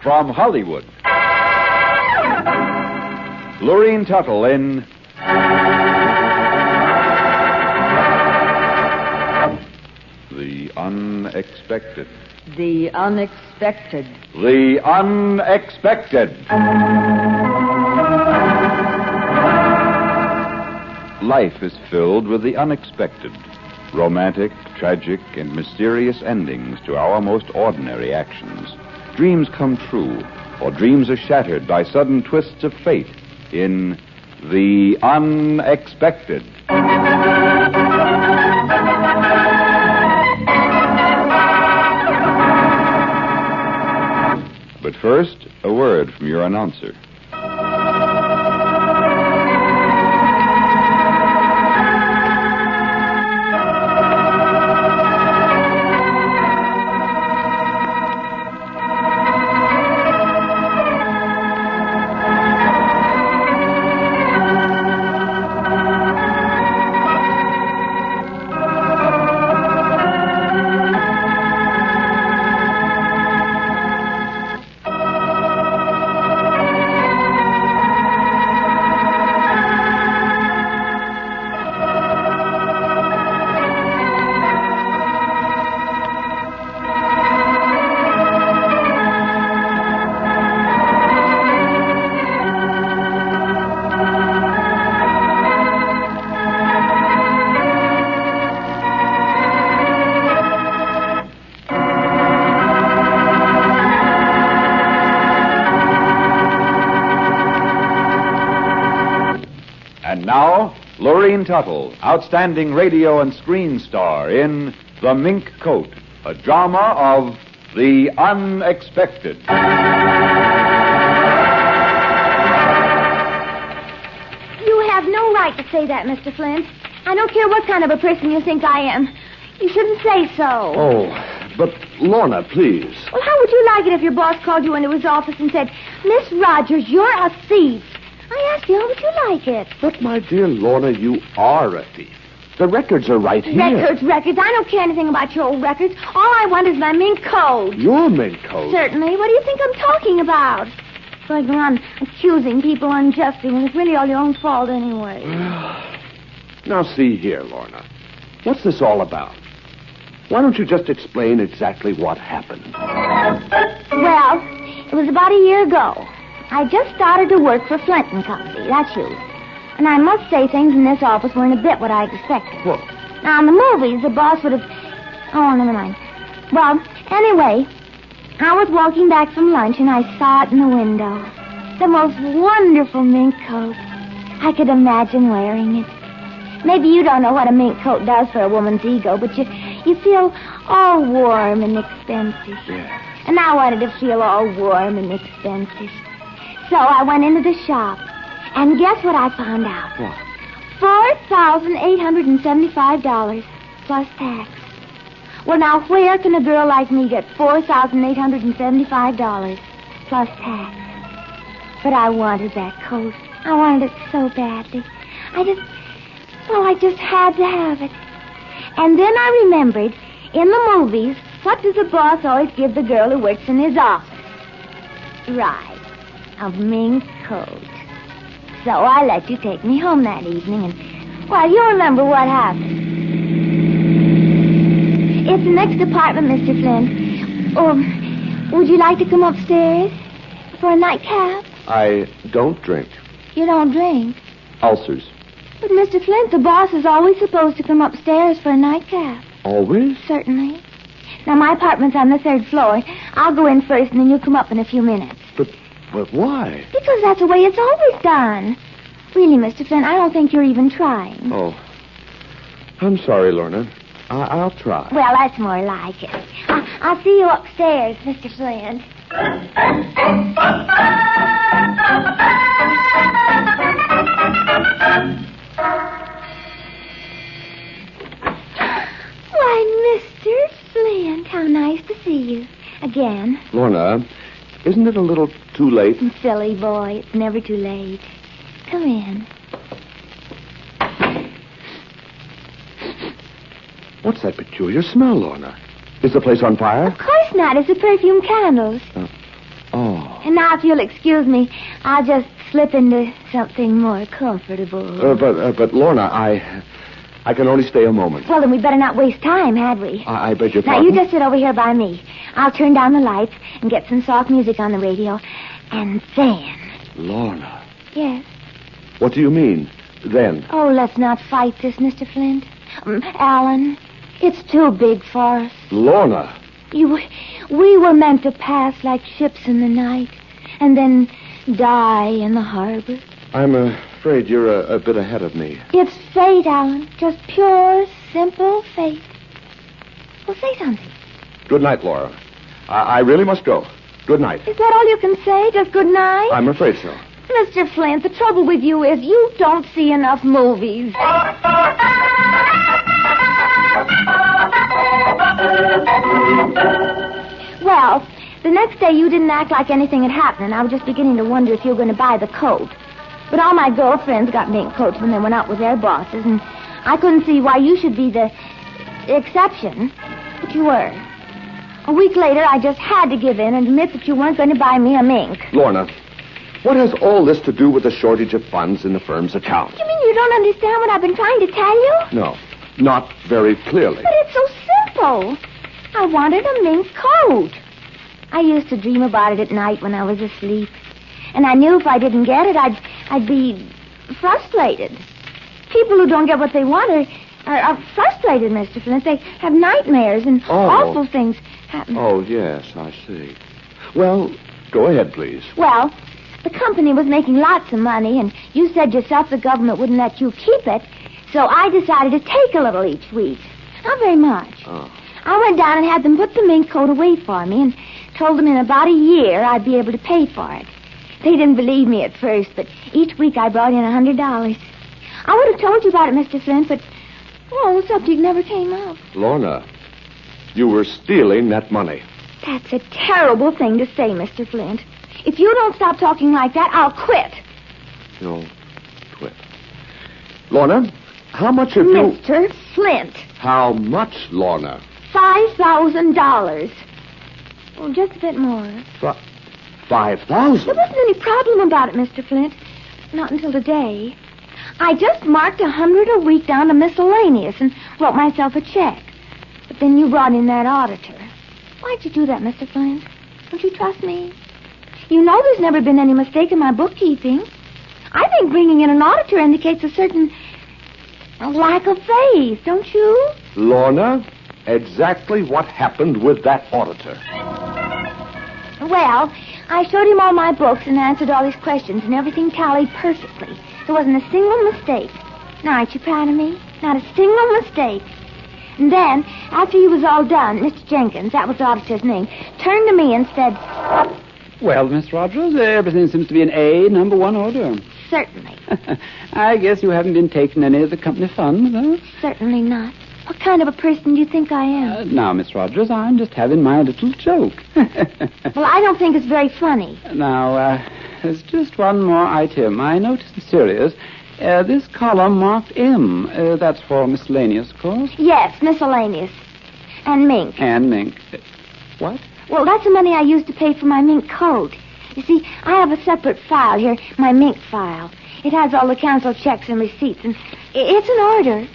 from Hollywood. Lurene Tuttle in The Unexpected. The unexpected. The Unexpected. Life is filled with the unexpected. Romantic, tragic, and mysterious endings to our most ordinary actions. Dreams come true, or dreams are shattered by sudden twists of fate in The Unexpected. But first, a word from your announcer. And now, Lurene Tuttle, outstanding radio and screen star in The Mink Coat, a drama of the unexpected. You have no right to say that, Mr. Flint. I don't care what kind of a person you think I am. You shouldn't say so. Oh, but Lorna, please. Well, how would you like it if your boss called you into his office and said, Miss Rogers, you're a thief? I asked you, how would you like it? But, my dear Lorna, you are a thief. The records are right here. Records. I don't care anything about your old records. All I want is my mink coat. Your mink coat? Certainly. What do you think I'm talking about? So I go on accusing people unjustly when it's really all your own fault anyway. Now, see here, Lorna. What's this all about? Why don't you just explain exactly what happened? Well, it was about a year ago. I just started to work for Flint & Company. That's you. And I must say things in this office weren't a bit what I expected. What? Now, in the movies, the boss would have... Oh, never mind. Well, anyway, I was walking back from lunch and I saw it in the window. The most wonderful mink coat. I could imagine wearing it. Maybe you don't know what a mink coat does for a woman's ego, but you feel all warm and expensive. Yeah. And I wanted to feel all warm and expensive. So I went into the shop, and guess what I found out? What? $4,875 plus tax. Well, now, where can a girl like me get $4,875 plus tax? But I wanted that coat. I wanted it so badly. I just had to have it. And then I remembered, in the movies, what does the boss always give the girl who works in his office? Right. A mink coat. So I let you take me home that evening, and, well, you remember what happened. It's the next apartment, Mr. Flint. Would you like to come upstairs for a nightcap? I don't drink. You don't drink? Ulcers. But, Mr. Flint, the boss is always supposed to come upstairs for a nightcap. Always? Certainly. Now, my apartment's on the 3rd floor. I'll go in first, and then you come up in a few minutes. But why? Because that's the way it's always done. Really, Mr. Flint, I don't think you're even trying. Oh. I'm sorry, Lorna. I'll try. Well, that's more like it. I'll see you upstairs, Mr. Flint. Why, Mr. Flint, how nice to see you again. Lorna, isn't it a little too late? Silly boy, it's never too late. Come in. What's that peculiar smell, Lorna? Is the place on fire? Of course not. It's the perfume candles. Oh. And now, if you'll excuse me, I'll just slip into something more comfortable. But Lorna, I can only stay a moment. Well, then we'd better not waste time, had we? I beg your Now, pardon? you just sit over here by me. I'll turn down the lights and get some soft music on the radio. And then... Lorna, Yes? what do you mean, then? Oh, let's not fight this, Mr. Flint. Alan, it's too big for us. Lorna! We were meant to pass like ships in the night and then die in the harbor. I'm afraid you're a bit ahead of me. It's fate, Alan. Just pure, simple fate. Well, say something. Good night, Laura. I really must go. Good night. Is that all you can say? Just good night? I'm afraid so. Mr. Flint, the trouble with you is you don't see enough movies. Well, the next day you didn't act like anything had happened, and I was just beginning to wonder if you were going to buy the coat. But all my girlfriends got mink coats when they went out with their bosses, and I couldn't see why you should be the exception. But you were. A week later, I just had to give in and admit that you weren't going to buy me a mink. Lorna, what has all this to do with the shortage of funds in the firm's account? You mean you don't understand what I've been trying to tell you? No, not very clearly. But it's so simple. I wanted a mink coat. I used to dream about it at night when I was asleep. And I knew if I didn't get it, I'd be frustrated. People who don't get what they want are frustrated, Mr. Flint. They have nightmares and awful things happen. Oh, yes, I see. Well, go ahead, please. Well, the company was making lots of money, and you said yourself the government wouldn't let you keep it, so I decided to take a little each week. Not very much. Oh. I went down and had them put the mink coat away for me and told them in about a year I'd be able to pay for it. They didn't believe me at first, but each week I brought in $100. I would have told you about it, Mr. Flint, but, well, the subject never came up. Lorna, you were stealing that money. That's a terrible thing to say, Mr. Flint. If you don't stop talking like that, I'll quit. You'll quit. Lorna, how much have you... Mr. Flint. How much, Lorna? $5,000. Oh, just a bit more. $5,000? There wasn't any problem about it, Mr. Flint. Not until today. I just marked $100 a week down to miscellaneous and wrote myself a check. But then you brought in that auditor. Why'd you do that, Mr. Flint? Don't you trust me? You know there's never been any mistake in my bookkeeping. I think bringing in an auditor indicates a certain lack of faith, don't you? Lorna, exactly what happened with that auditor? Well, I showed him all my books and answered all his questions, and everything tallied perfectly. There wasn't a single mistake. Now, aren't you proud of me? Not a single mistake. And then, after he was all done, Mr. Jenkins, that was the auditor's name, turned to me and said... Well, Miss Rogers, everything seems to be in A, number one order. Certainly. I guess you haven't been taking any of the company funds, huh? Certainly not. What kind of a person do you think I am? Now, Miss Rogers, I'm just having my little joke. Well, I don't think it's very funny. Now, there's just one more item. I noticed in Sirius, this column marked M. That's for miscellaneous, of course. Yes, miscellaneous. And mink. And mink. What? Well, that's the money I used to pay for my mink coat. You see, I have a separate file here, my mink file. It has all the canceled checks and receipts, and it's an order.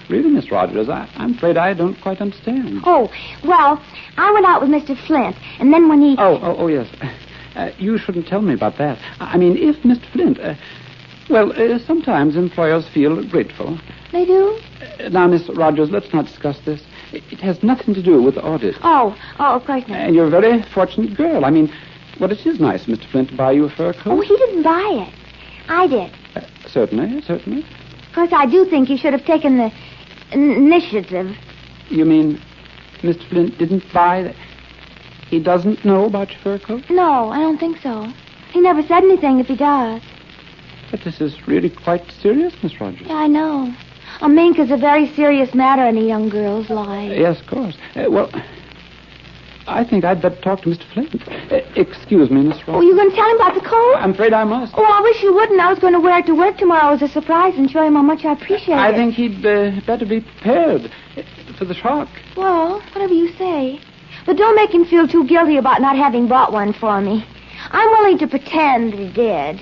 Really, Miss Rogers, I'm afraid I don't quite understand. Oh, well, I went out with Mr. Flint, and then when he... Oh, yes. You shouldn't tell me about that. I mean, if Mr. Flint... sometimes employers feel grateful. They do? Now, Miss Rogers, let's not discuss this. It has nothing to do with the audit. Oh, of course not. And you're a very fortunate girl. I mean, well, it is nice, Mr. Flint, to buy you a fur coat. Oh, he didn't buy it. I did. Certainly. Of course, I do think you should have taken the initiative. You mean Mr. Flint didn't buy that? He doesn't know about your fur coat? No, I don't think so. He never said anything if he does. But this is really quite serious, Miss Rogers. Yeah, I know. A mink is a very serious matter in a young girl's life. Yes, of course. Well, I think I'd better talk to Mr. Flint. Excuse me, Miss Rogers. Oh, you going to tell him about the coat? I'm afraid I must. Oh, I wish you wouldn't. I was going to wear it to work tomorrow as a surprise and show him how much I appreciate it. I think he'd better be prepared for the shock. Well, whatever you say. But don't make him feel too guilty about not having bought one for me. I'm willing to pretend that he did.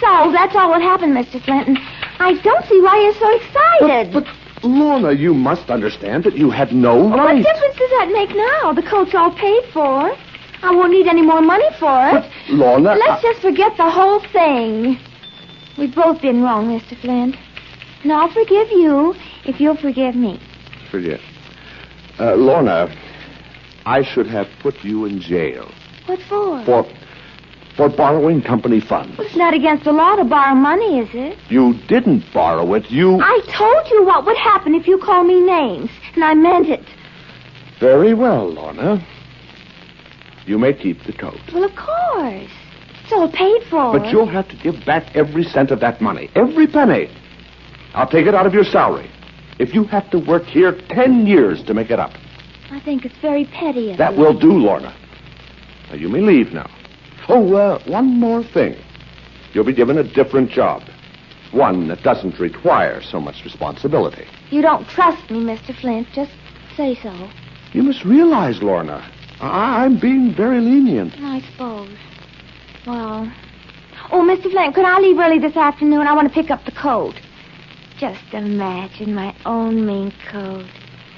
So, that's all what happened, Mr. Flinton. I don't see why you're so excited. But Lorna, you must understand that you had no right. What difference does that make now? The coat's all paid for. I won't need any more money for it. But, Lorna... Let's just forget the whole thing. We've both been wrong, Mr. Flint. And I'll forgive you if you'll forgive me. Forget. Lorna, I should have put you in jail. What for? For borrowing company funds. Well, it's not against the law to borrow money, is it? You didn't borrow it. I told you what would happen if you called me names, and I meant it. Very well, Lorna. You may keep the coat. Well, of course. It's all paid for. But you'll have to give back every cent of that money. Every penny. I'll take it out of your salary. If you have to work here 10 years to make it up. I think it's very petty of That you. will do, Lorna. Now, you may leave now. Oh, one more thing. You'll be given a different job. One that doesn't require so much responsibility. You don't trust me, Mr. Flint. Just say so. You must realize, Lorna, I'm being very lenient. I suppose. Well... Oh, Mr. Flint, could I leave early this afternoon? I want to pick up the coat. Just imagine my own mink coat.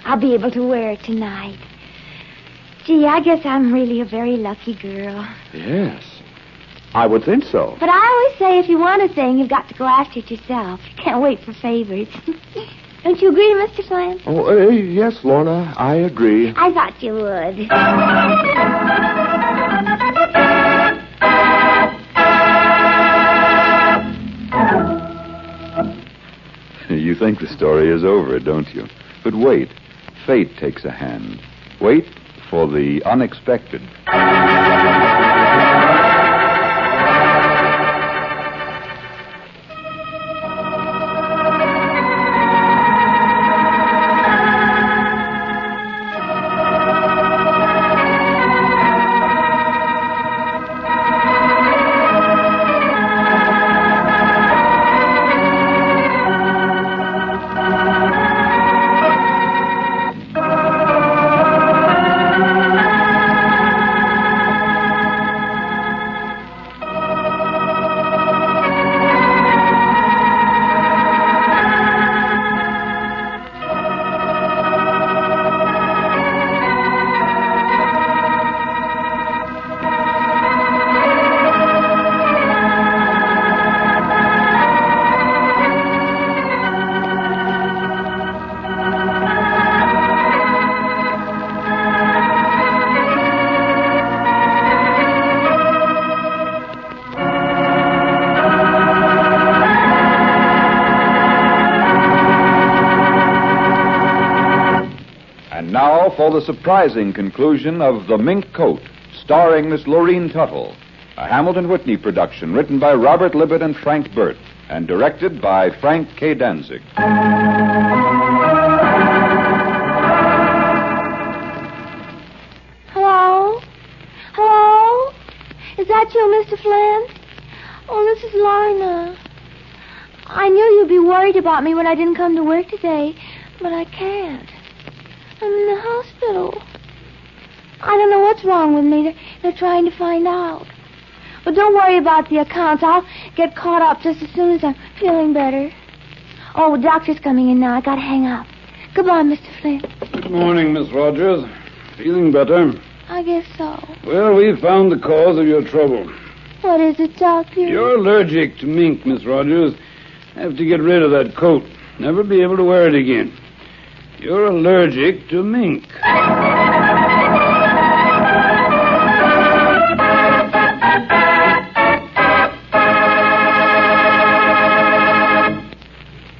I'll be able to wear it tonight. Gee, I guess I'm really a very lucky girl. Yes, I would think so. But I always say if you want a thing, you've got to go after it yourself. You can't wait for favors. Don't you agree, Mr. Flint? Oh, yes, Lorna, I agree. I thought you would. You think the story is over, don't you? But wait. Fate takes a hand. Wait for the unexpected. Now for the surprising conclusion of The Mink Coat, starring Miss Lorene Tuttle, a Hamilton Whitney production written by Robert Libet and Frank Burt, and directed by Frank K. Danzig. Hello? Hello? Is that you, Mr. Flint? Oh, this is Lorna. I knew you'd be worried about me when I didn't come to work today, but I can't. I'm in the hospital. I don't know what's wrong with me. They're trying to find out. But don't worry about the accounts. I'll get caught up just as soon as I'm feeling better. Oh, the doctor's coming in now. I gotta hang up. Goodbye, Mr. Flint. Good morning, Miss Rogers. Feeling better? I guess so. Well, we've found the cause of your trouble. What is it, Doctor? You're allergic to mink, Miss Rogers. Have to get rid of that coat. Never be able to wear it again. You're allergic to mink.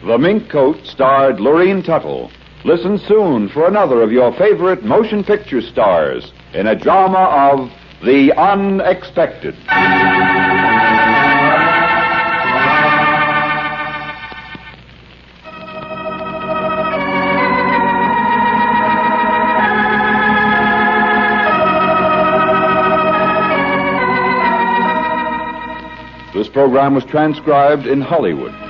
The Mink Coat starred Lorene Tuttle. Listen soon for another of your favorite motion picture stars in a drama of The Unexpected. program was transcribed in Hollywood.